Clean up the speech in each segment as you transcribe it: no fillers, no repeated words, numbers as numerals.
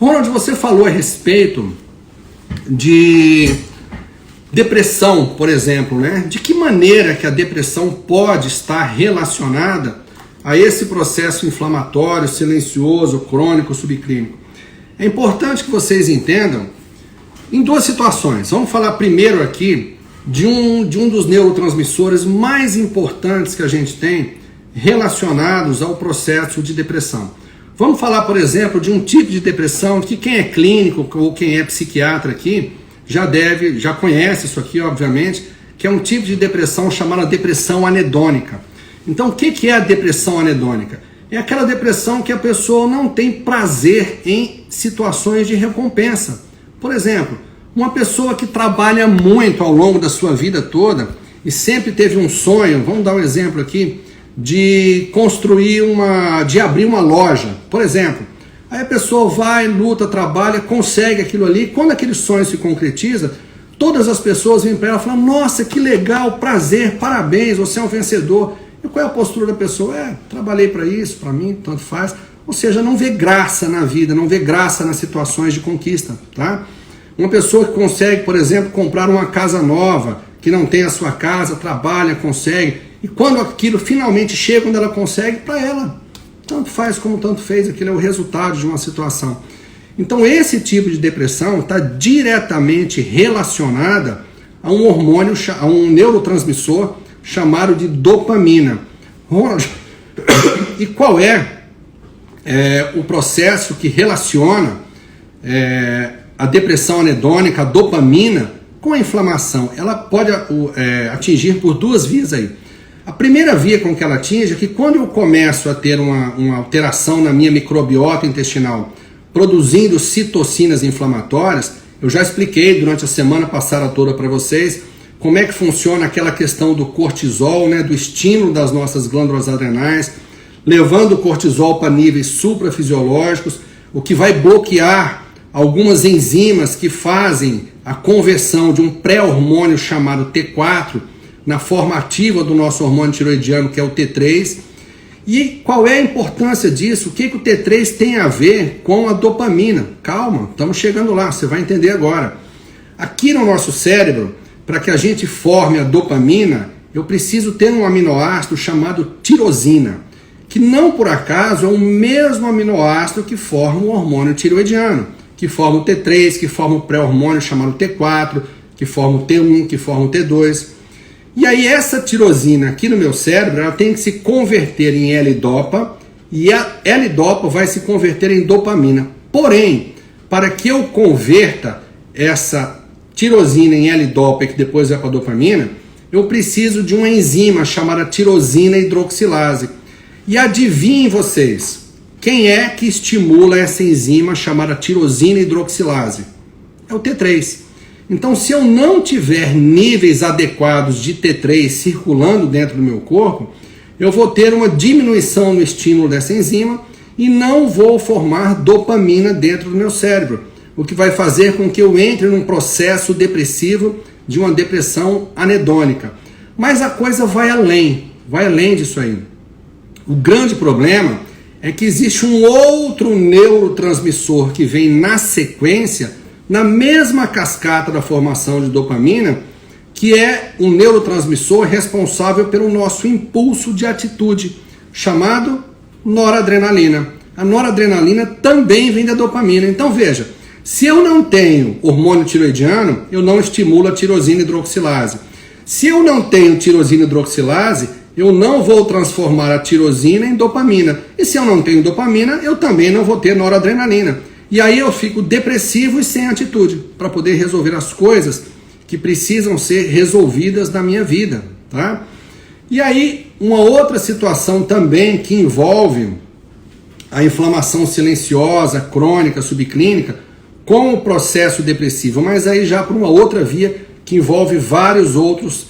Ronald, você falou a respeito de depressão, por exemplo, né? De que maneira que a depressão pode estar relacionada a esse processo inflamatório, silencioso, crônico, subclínico? É importante que vocês entendam em duas situações. Vamos falar primeiro aqui de um dos neurotransmissores mais importantes que a gente tem relacionados ao processo de depressão. Vamos falar, por exemplo, de um tipo de depressão que quem é clínico ou quem é psiquiatra aqui já conhece isso aqui, obviamente, que é um tipo de depressão chamada depressão anedônica. Então, o que é a depressão anedônica? É aquela depressão que a pessoa não tem prazer em situações de recompensa. Por exemplo, uma pessoa que trabalha muito ao longo da sua vida toda e sempre teve um sonho, vamos dar um exemplo aqui, de abrir uma loja, por exemplo. Aí a pessoa vai, luta, trabalha, consegue aquilo ali. Quando aquele sonho se concretiza, todas as pessoas vêm para ela e falam: nossa, que legal, prazer, parabéns, você é um vencedor. E qual é a postura da pessoa? Trabalhei para isso, para mim, tanto faz. Ou seja, não vê graça na vida, não vê graça nas situações de conquista, tá? Uma pessoa que consegue, por exemplo, comprar uma casa nova, que não tem a sua casa, trabalha, consegue, e quando aquilo finalmente chega, quando ela consegue, para ela, tanto faz como tanto fez, aquilo é o resultado de uma situação. Então esse tipo de depressão está diretamente relacionada a um hormônio, a um neurotransmissor chamado de dopamina. E qual é o processo que relaciona a depressão anedônica, a dopamina, com a inflamação? Ela pode atingir por duas vias aí. A primeira via com que ela atinge é que quando eu começo a ter uma alteração na minha microbiota intestinal, produzindo citocinas inflamatórias, eu já expliquei durante a semana passada toda para vocês como é que funciona aquela questão do cortisol, né, do estímulo das nossas glândulas adrenais, levando o cortisol para níveis suprafisiológicos, o que vai bloquear algumas enzimas que fazem a conversão de um pré-hormônio chamado T4 na forma ativa do nosso hormônio tiroidiano, que é o T3. E qual é a importância disso? O que o T3 tem a ver com a dopamina? Calma, estamos chegando lá, você vai entender agora. Aqui no nosso cérebro, para que a gente forme a dopamina, eu preciso ter um aminoácido chamado tirosina, que não por acaso é o mesmo aminoácido que forma o hormônio tiroidiano, que forma o T3, que forma o pré-hormônio chamado T4, que forma o T1, que forma o T2. E aí essa tirosina aqui no meu cérebro, ela tem que se converter em L-dopa, e a L-dopa vai se converter em dopamina. Porém, para que eu converta essa tirosina em L-dopa e que depois vai para a dopamina, eu preciso de uma enzima chamada tirosina hidroxilase. E adivinhem vocês, quem é que estimula essa enzima chamada tirosina hidroxilase? É o T3. Então, se eu não tiver níveis adequados de T3 circulando dentro do meu corpo, eu vou ter uma diminuição no estímulo dessa enzima e não vou formar dopamina dentro do meu cérebro, o que vai fazer com que eu entre num processo depressivo de uma depressão anedônica. Mas a coisa vai além disso aí. O grande problema é que existe um outro neurotransmissor que vem na sequência, na mesma cascata da formação de dopamina, que é um neurotransmissor responsável pelo nosso impulso de atitude, chamado noradrenalina. A noradrenalina também vem da dopamina. Então veja, se eu não tenho hormônio tiroidiano, eu não estimulo a tirosina hidroxilase. Se eu não tenho tirosina hidroxilase, eu não vou transformar a tirosina em dopamina. E se eu não tenho dopamina, eu também não vou ter noradrenalina. E aí eu fico depressivo e sem atitude para poder resolver as coisas que precisam ser resolvidas na minha vida, tá? E aí uma outra situação também que envolve a inflamação silenciosa, crônica, subclínica, com o processo depressivo, mas aí já por uma outra via que envolve vários outros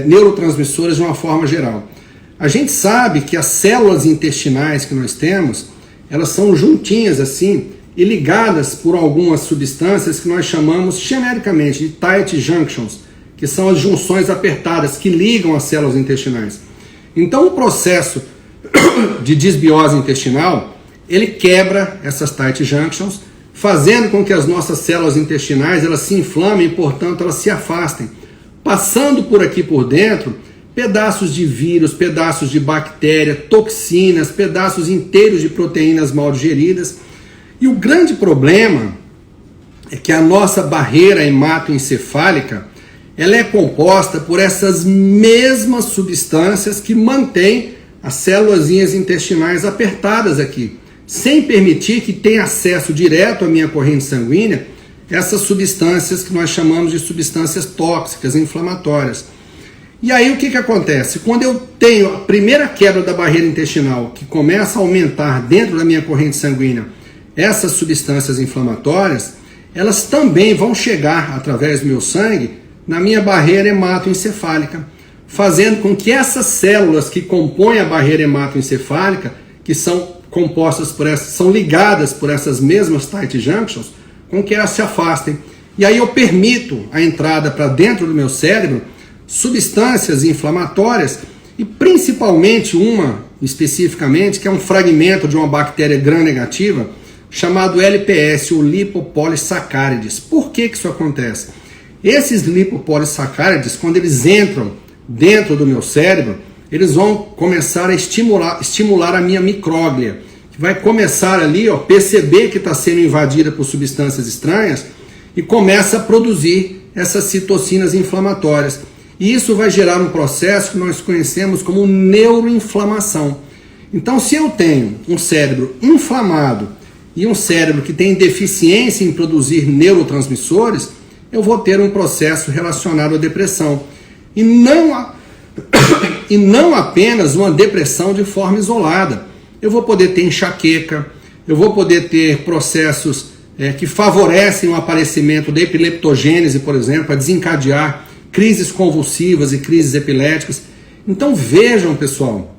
neurotransmissores de uma forma geral. A gente sabe que as células intestinais que nós temos, elas são juntinhas assim, e ligadas por algumas substâncias que nós chamamos genericamente de tight junctions, que são as junções apertadas que ligam as células intestinais. Então o processo de disbiose intestinal, ele quebra essas tight junctions, fazendo com que as nossas células intestinais elas se inflamem e, portanto, elas se afastem, passando por aqui por dentro pedaços de vírus, pedaços de bactéria, toxinas, pedaços inteiros de proteínas mal digeridas. E o grande problema é que a nossa barreira hematoencefálica ela é composta por essas mesmas substâncias que mantêm as células intestinais apertadas aqui, sem permitir que tenha acesso direto à minha corrente sanguínea essas substâncias que nós chamamos de substâncias tóxicas, inflamatórias. E aí o que acontece? Quando eu tenho a primeira quebra da barreira intestinal, que começa a aumentar dentro da minha corrente sanguínea essas substâncias inflamatórias, elas também vão chegar através do meu sangue na minha barreira hematoencefálica, fazendo com que essas células que compõem a barreira hematoencefálica, que são compostas por essas, são ligadas por essas mesmas tight junctions, com que elas se afastem. E aí eu permito a entrada para dentro do meu cérebro substâncias inflamatórias e principalmente uma, especificamente, que é um fragmento de uma bactéria gram-negativa chamado LPS, ou lipopolissacárides. Por que isso acontece? Esses lipopolissacárides, quando eles entram dentro do meu cérebro, eles vão começar a estimular a minha micróglia, que vai começar ali, perceber que está sendo invadida por substâncias estranhas e começa a produzir essas citocinas inflamatórias. E isso vai gerar um processo que nós conhecemos como neuroinflamação. Então, se eu tenho um cérebro inflamado e um cérebro que tem deficiência em produzir neurotransmissores, eu vou ter um processo relacionado à depressão. E não apenas uma depressão de forma isolada. Eu vou poder ter enxaqueca, eu vou poder ter processos que favorecem o aparecimento da epileptogênese, por exemplo, a desencadear crises convulsivas e crises epiléticas. Então vejam, pessoal,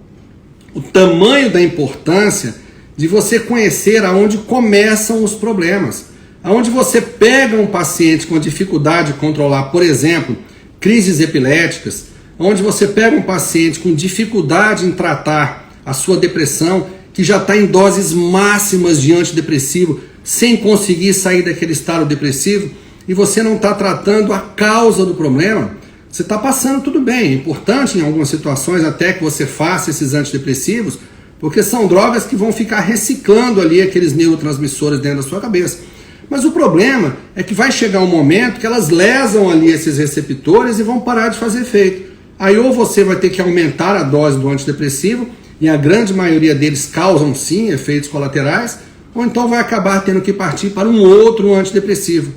o tamanho da importância de você conhecer aonde começam os problemas. Aonde você pega um paciente com dificuldade de controlar, por exemplo, crises epiléticas, onde você pega um paciente com dificuldade em tratar a sua depressão, que já está em doses máximas de antidepressivo, sem conseguir sair daquele estado depressivo, e você não está tratando a causa do problema, você está passando tudo bem. É importante em algumas situações até que você faça esses antidepressivos, porque são drogas que vão ficar reciclando ali aqueles neurotransmissores dentro da sua cabeça. Mas o problema é que vai chegar um momento que elas lesam ali esses receptores e vão parar de fazer efeito. Aí ou você vai ter que aumentar a dose do antidepressivo, e a grande maioria deles causam sim efeitos colaterais, ou então vai acabar tendo que partir para um outro antidepressivo.